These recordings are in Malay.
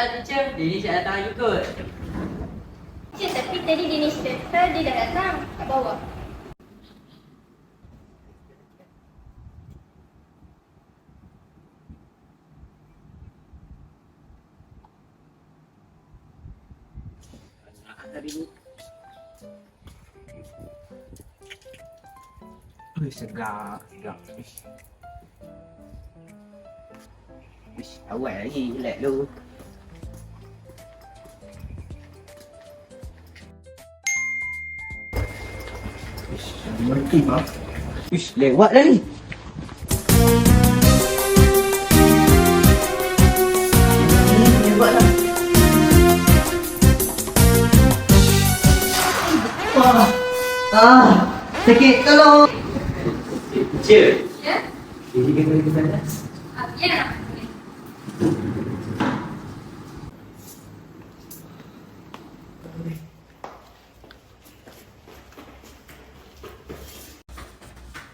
tahu teacher, Danish dah datang lagi kot. Cik, tapi tadi Danish kata dia dah datang kat bawah. Segar. Awal lagi, relax dulu. Berhenti bang. Lewat dah ni. Lewat dah. Sakit, tolong. Teacher. Ya? Jadi kita boleh ke sana? Ya.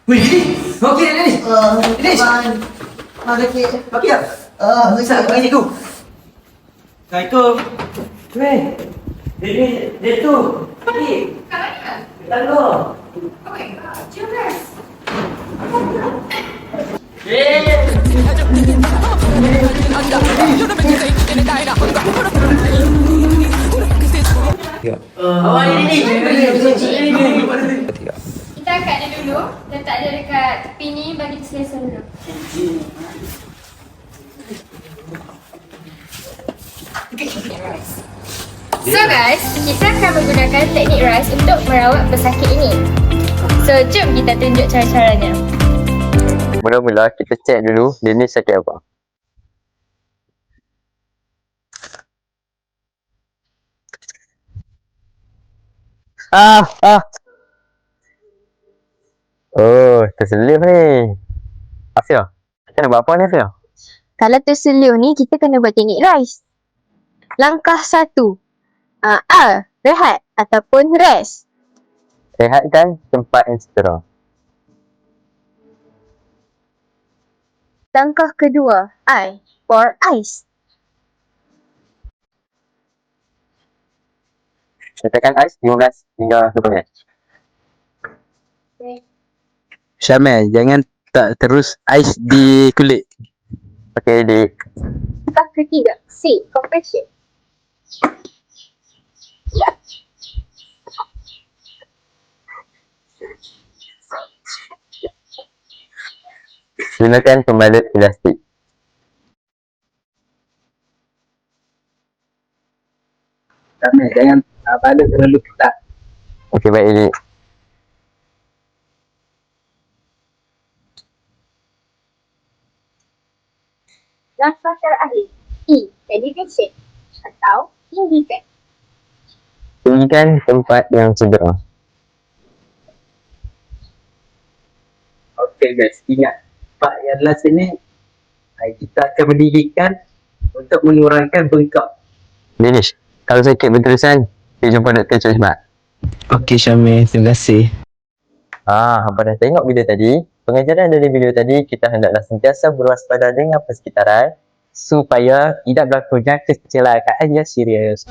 Wih, ini. Okey dah ni. Ini. Okey. Okey tak? Susah ke cikgu? Assalamualaikum. Weh. Dia tu. Okey. Kat mana? Tangga. Oh my god, jelas. Awak ni. Kita angkat dia dulu. Letak dia dekat tepi ni bagi dia selesa dulu. So guys, kita akan menggunakan teknik rice untuk merawat pesakit ini. So, jom kita tunjuk cara-caranya. Mula-mula kita cek dulu dia ni sakit apa. Oh, terselip ni. Afia, kita nak buat apa ni Afia? Kalau terselio ni, kita kena buat teknik rice. Langkah 1. Rehat ataupun rest. Rehatkan tempat yang cedera. Langkah kedua, pour ice. Letakkan ais 15 hingga 20 minit. Syamel, jangan tak terus ais di kulit. Okey, di Langkah ketiga, C. Compression. gunakan pembalut elastik. Syamel, jangan balut terlalu ketat. Okey, baik ini. Langkah terakhir, E. Elevation atau tinggikan. Tinggikan tempat yang cedera. Okey guys, ingat part yang last ni kita akan mendirikan untuk mengurangkan bengkak. Danish, kalau sakit berterusan, pergi jumpa Dr. Chojmat. Okey Syamel, terima kasih. Hampa dah tengok video tadi. Pengajaran dari video tadi, kita hendaklah sentiasa berwaspada dengan persekitaran supaya tidak berlakunya kecelakaan yang serius.